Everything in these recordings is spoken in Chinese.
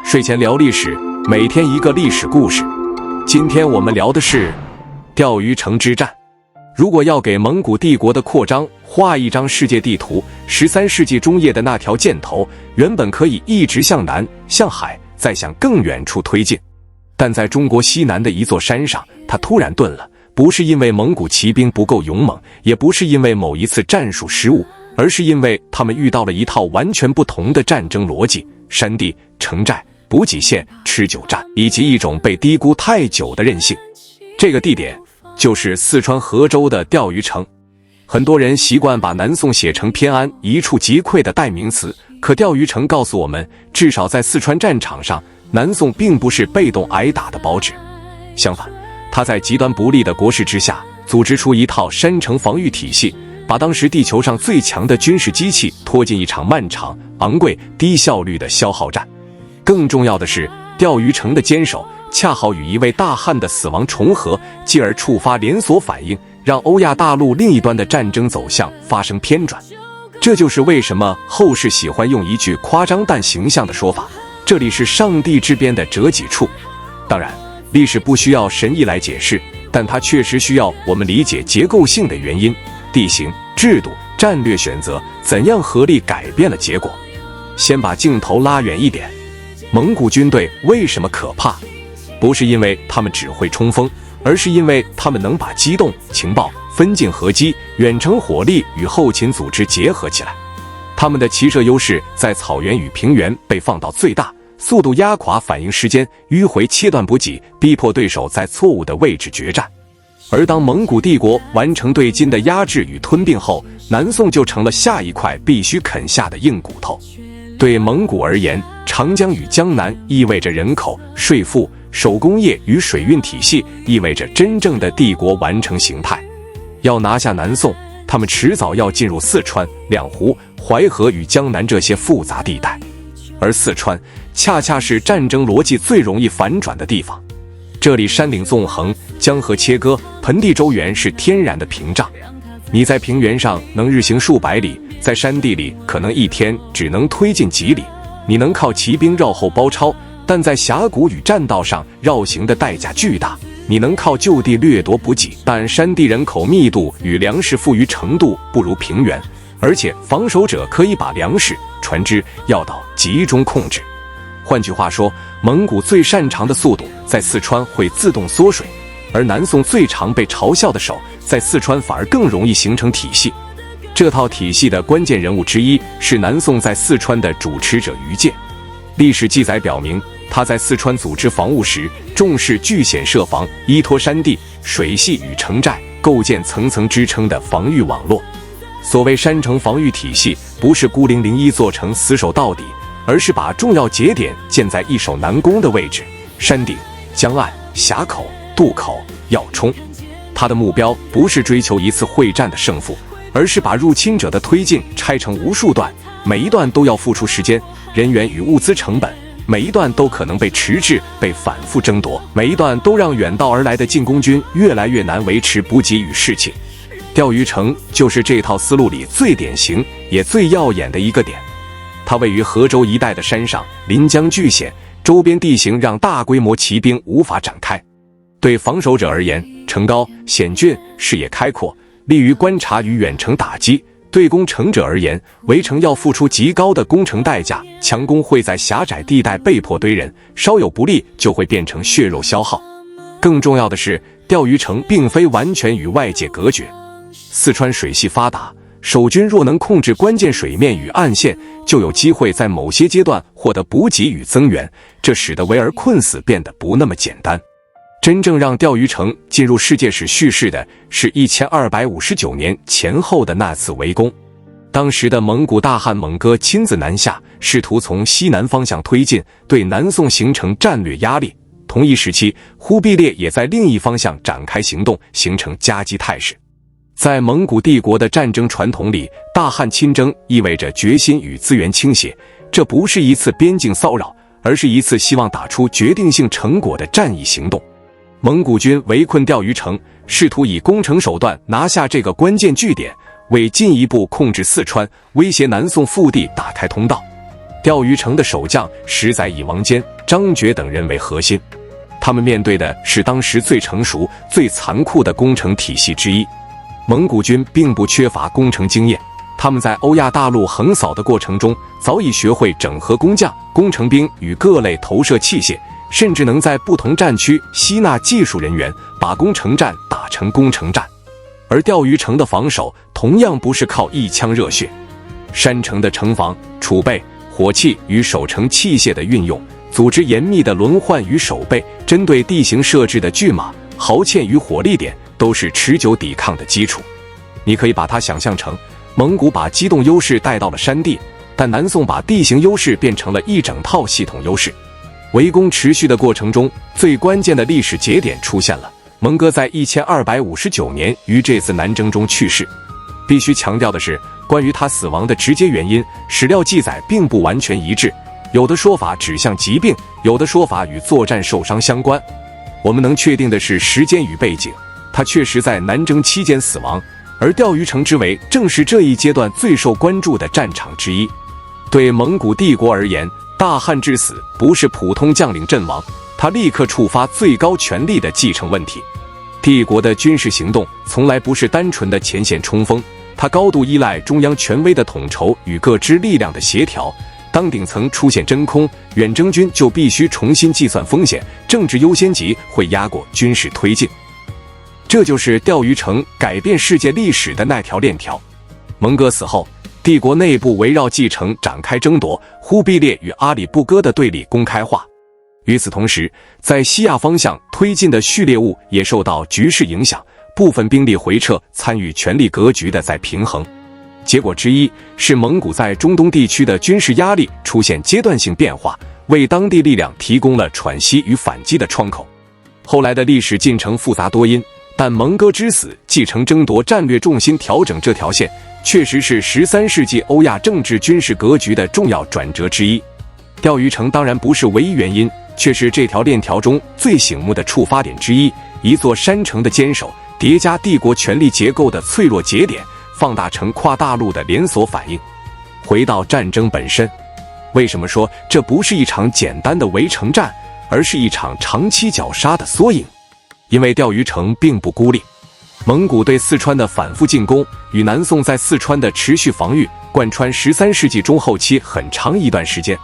睡前聊历史，每天一个历史故事。今天我们聊的是钓鱼城之战。如果要给蒙古帝国的扩张画一张世界地图，13世纪中叶的那条箭头原本可以一直向南、向海，再向更远处推进。但在中国西南的一座山上，它突然顿了，不是因为蒙古骑兵不够勇猛，也不是因为某一次战术失误，而是因为他们遇到了一套完全不同的战争逻辑：山地、城寨、补给线、持久战，以及一种被低估太久的韧性。这个地点就是四川合州的钓鱼城。很多人习惯把南宋写成偏安一触即溃的代名词，可钓鱼城告诉我们，至少在四川战场上，南宋并不是被动挨打的包纸。相反，他在极端不利的国势之下，组织出一套山城防御体系，把当时地球上最强的军事机器拖进一场漫长、昂贵、低效率的消耗战。更重要的是，钓鱼城的坚守恰好与一位大汉的死亡重合，继而触发连锁反应，让欧亚大陆另一端的战争走向发生偏转。这就是为什么后世喜欢用一句夸张但形象的说法：这里是上帝之鞭的折戟处。当然，历史不需要神意来解释，但它确实需要我们理解结构性的原因，地形、制度、战略选择怎样合力改变了结果。先把镜头拉远一点，蒙古军队为什么可怕？不是因为他们只会冲锋，而是因为他们能把机动、情报、分镜合击、远程火力与后勤组织结合起来。他们的骑射优势在草原与平原被放到最大，速度压垮反应时间，迂回切断补给，逼迫对手在错误的位置决战。而当蒙古帝国完成对金的压制与吞并后，南宋就成了下一块必须啃下的硬骨头。对蒙古而言，长江与江南意味着人口、税赋、手工业与水运体系，意味着真正的帝国完成形态。要拿下南宋，他们迟早要进入四川、两湖、淮河与江南这些复杂地带，而四川恰恰是战争逻辑最容易反转的地方。这里山岭纵横，江河切割，盆地周原是天然的屏障。你在平原上能日行数百里，在山地里可能一天只能推进几里。你能靠骑兵绕后包抄，但在峡谷与栈道上绕行的代价巨大。你能靠就地掠夺补给，但山地人口密度与粮食富裕程度不如平原，而且防守者可以把粮食、船只要到集中控制。换句话说，蒙古最擅长的速度在四川会自动缩水，而南宋最常被嘲笑的手在四川反而更容易形成体系。这套体系的关键人物之一是南宋在四川的主持者于戒。历史记载表明，他在四川组织防务时，重视据险设防，依托山地、水系与城寨，构建层层支撑的防御网络。所谓山城防御体系，不是孤零零一座城死守到底，而是把重要节点建在易守难攻的位置：山顶、江岸、峡口、渡口、要冲。他的目标不是追求一次会战的胜负，而是把入侵者的推进拆成无数段，每一段都要付出时间、人员与物资成本，每一段都可能被迟滞、被反复争夺，每一段都让远道而来的进攻军越来越难维持补给与士气。钓鱼城就是这套思路里最典型也最耀眼的一个点。它位于合州一带的山上，临江据险，周边地形让大规模骑兵无法展开。对防守者而言，城高险峻，视野开阔，利于观察与远程打击；对攻城者而言，围城要付出极高的工程代价，强攻会在狭窄地带被迫堆人，稍有不利就会变成血肉消耗。更重要的是，钓鱼城并非完全与外界隔绝。四川水系发达，守军若能控制关键水面与岸线，就有机会在某些阶段获得补给与增援，这使得围而困死变得不那么简单。真正让钓鱼城进入世界史叙事的是1259年前后的那次围攻。当时的蒙古大汗蒙哥亲自南下，试图从西南方向推进，对南宋形成战略压力。同一时期，忽必烈也在另一方向展开行动，形成夹击态势。在蒙古帝国的战争传统里，大汗亲征意味着决心与资源倾斜，这不是一次边境骚扰，而是一次希望打出决定性成果的战役行动。蒙古军围困钓鱼城，试图以攻城手段拿下这个关键据点，为进一步控制四川、威胁南宋腹地打开通道。钓鱼城的守将石载以王坚，张觉等人为核心。他们面对的是当时最成熟、最残酷的工程体系之一。蒙古军并不缺乏工程经验，他们在欧亚大陆横扫的过程中，早已学会整合工匠、工程兵与各类投射器械，甚至能在不同战区吸纳技术人员，把攻城战打成攻城战。而钓鱼城的防守同样不是靠一腔热血，山城的城防储备、火器与守城器械的运用，组织严密的轮换与守备，针对地形设置的巨马、壕堑与火力点，都是持久抵抗的基础。你可以把它想象成蒙古把机动优势带到了山地，但南宋把地形优势变成了一整套系统优势。围攻持续的过程中，最关键的历史节点出现了。蒙哥在1259年于这次南征中去世。必须强调的是，关于他死亡的直接原因，史料记载并不完全一致，有的说法指向疾病，有的说法与作战受伤相关。我们能确定的是时间与背景，他确实在南征期间死亡，而钓鱼城之围正是这一阶段最受关注的战场之一。对蒙古帝国而言，大汗之死不是普通将领阵亡，他立刻触发最高权力的继承问题。帝国的军事行动从来不是单纯的前线冲锋，它高度依赖中央权威的统筹与各支力量的协调。当顶层出现真空，远征军就必须重新计算风险，政治优先级会压过军事推进。这就是钓鱼城改变世界历史的那条链条。蒙哥死后，帝国内部围绕继承展开争夺，忽必烈与阿里不哥的对立公开化。与此同时，在西亚方向推进的序列物也受到局势影响，部分兵力回撤，参与权力格局的再平衡。结果之一是蒙古在中东地区的军事压力出现阶段性变化，为当地力量提供了喘息与反击的窗口。后来的历史进程复杂多因，但蒙哥之死继承争夺战略重心调整这条线，确实是13世纪欧亚政治军事格局的重要转折之一。钓鱼城当然不是唯一原因，却是这条链条中最醒目的触发点之一。一座山城的坚守，叠加帝国权力结构的脆弱节点，放大成跨大陆的连锁反应。回到战争本身，为什么说这不是一场简单的围城战，而是一场长期绞杀的缩影？因为钓鱼城并不孤立，蒙古对四川的反复进攻与南宋在四川的持续防御，贯穿13世纪中后期很长一段时间。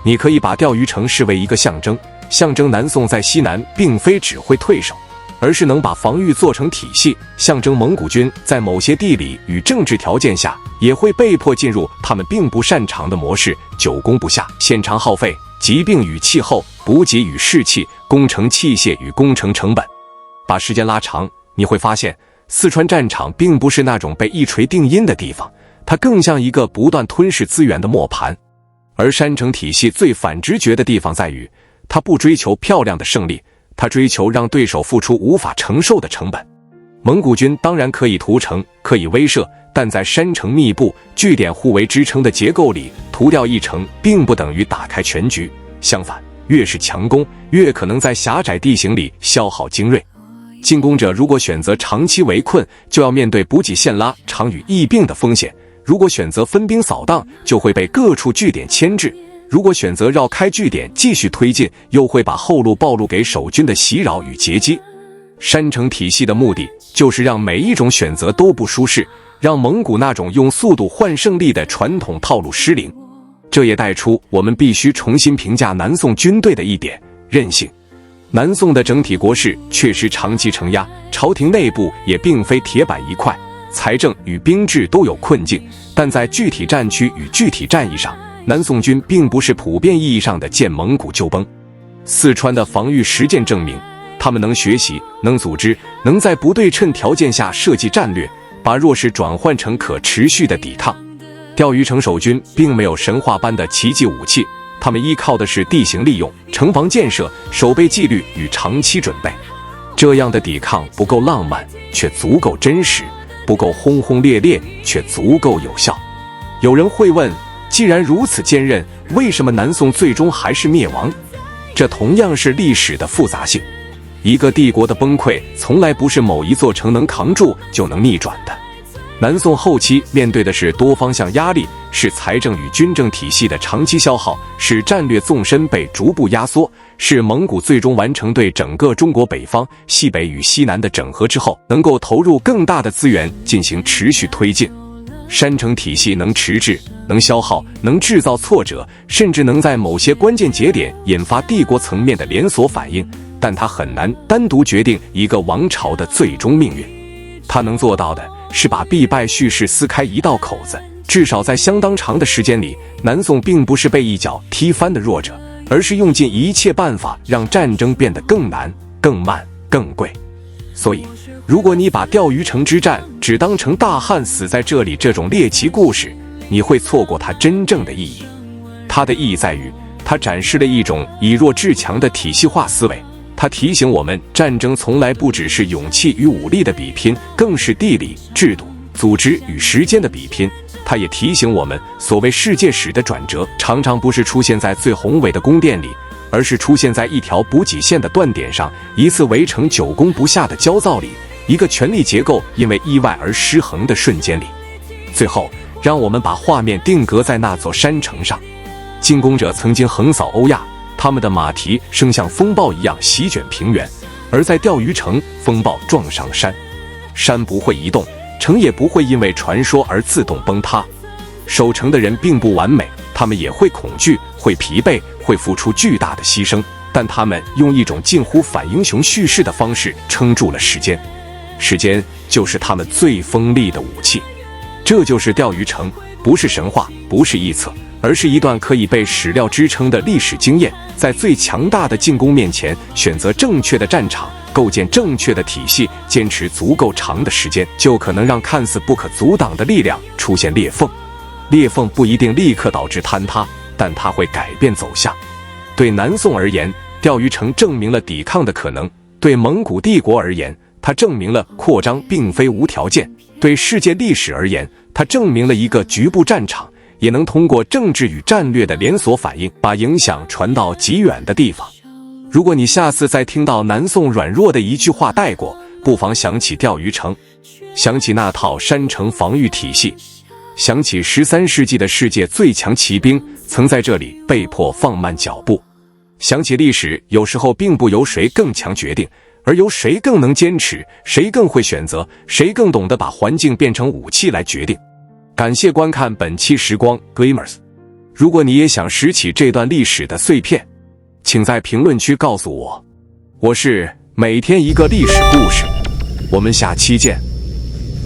你可以把钓鱼城视为一个象征，象征南宋在西南并非只会退守，而是能把防御做成体系，象征蒙古军在某些地理与政治条件下也会被迫进入他们并不擅长的模式，久攻不下，现场耗费，疾病与气候，补给与士气，工程器械与工程成本。把时间拉长，你会发现四川战场并不是那种被一锤定音的地方，它更像一个不断吞噬资源的磨盘。而山城体系最反直觉的地方在于，它不追求漂亮的胜利，它追求让对手付出无法承受的成本。蒙古军当然可以屠城，可以威慑，但在山城密布、据点互为支撑的结构里，屠掉一城并不等于打开全局。相反，越是强攻，越可能在狭窄地形里消耗精锐。进攻者如果选择长期围困，就要面对补给线拉长与疫病的风险；如果选择分兵扫荡，就会被各处据点牵制；如果选择绕开据点继续推进，又会把后路暴露给守军的袭扰与截击。山城体系的目的就是让每一种选择都不舒适，让蒙古那种用速度换胜利的传统套路失灵。这也带出我们必须重新评价南宋军队的一点：韧性。南宋的整体国势确实长期承压，朝廷内部也并非铁板一块，财政与兵制都有困境，但在具体战区与具体战役上，南宋军并不是普遍意义上的见蒙古就崩。四川的防御实践证明，他们能学习，能组织，能在不对称条件下设计战略，把弱势转换成可持续的抵抗。钓鱼城守军并没有神话般的奇迹武器，他们依靠的是地形利用、城防建设、守备纪律与长期准备。这样的抵抗不够浪漫，却足够真实；不够轰轰烈烈，却足够有效。有人会问，既然如此坚韧，为什么南宋最终还是灭亡？这同样是历史的复杂性。一个帝国的崩溃，从来不是某一座城能扛住就能逆转的。南宋后期面对的是多方向压力，是财政与军政体系的长期消耗，是战略纵深被逐步压缩，是蒙古最终完成对整个中国北方、西北与西南的整合之后，能够投入更大的资源进行持续推进。山城体系能迟滞、能消耗、能制造挫折，甚至能在某些关键节点引发帝国层面的连锁反应，但它很难单独决定一个王朝的最终命运。它能做到的是把必败叙事撕开一道口子。至少在相当长的时间里，南宋并不是被一脚踢翻的弱者，而是用尽一切办法让战争变得更难、更慢、更贵。所以，如果你把钓鱼城之战只当成大汉死在这里这种猎奇故事，你会错过它真正的意义。它的意义在于，它展示了一种以弱制强的体系化思维。它提醒我们，战争从来不只是勇气与武力的比拼，更是地理、制度、组织与时间的比拼。它也提醒我们，所谓世界史的转折，常常不是出现在最宏伟的宫殿里，而是出现在一条补给线的断点上，一次围城久攻不下的焦躁里，一个权力结构因为意外而失衡的瞬间里。最后，让我们把画面定格在那座山城上。进攻者曾经横扫欧亚，他们的马蹄生像风暴一样席卷平原，而在钓鱼城，风暴撞上山，山不会移动，城也不会因为传说而自动崩塌。守城的人并不完美，他们也会恐惧，会疲惫，会付出巨大的牺牲，但他们用一种近乎反英雄叙事的方式撑住了时间。时间就是他们最锋利的武器。这就是钓鱼城，不是神话，不是臆测，而是一段可以被史料支撑的历史经验。在最强大的进攻面前，选择正确的战场，构建正确的体系，坚持足够长的时间，就可能让看似不可阻挡的力量出现裂缝。裂缝不一定立刻导致坍塌，但它会改变走向。对南宋而言，钓鱼城证明了抵抗的可能；对蒙古帝国而言，它证明了扩张并非无条件；对世界历史而言，它证明了一个局部战场也能通过政治与战略的连锁反应，把影响传到极远的地方。如果你下次再听到南宋软弱的一句话带过，不妨想起钓鱼城，想起那套山城防御体系，想起13世纪的世界最强骑兵曾在这里被迫放慢脚步，想起历史有时候并不由谁更强决定，而由谁更能坚持，谁更会选择，谁更懂得把环境变成武器来决定。感谢观看本期时光 Glimmers。 如果你也想拾起这段历史的碎片，请在评论区告诉我。我是每天一个历史故事，我们下期见。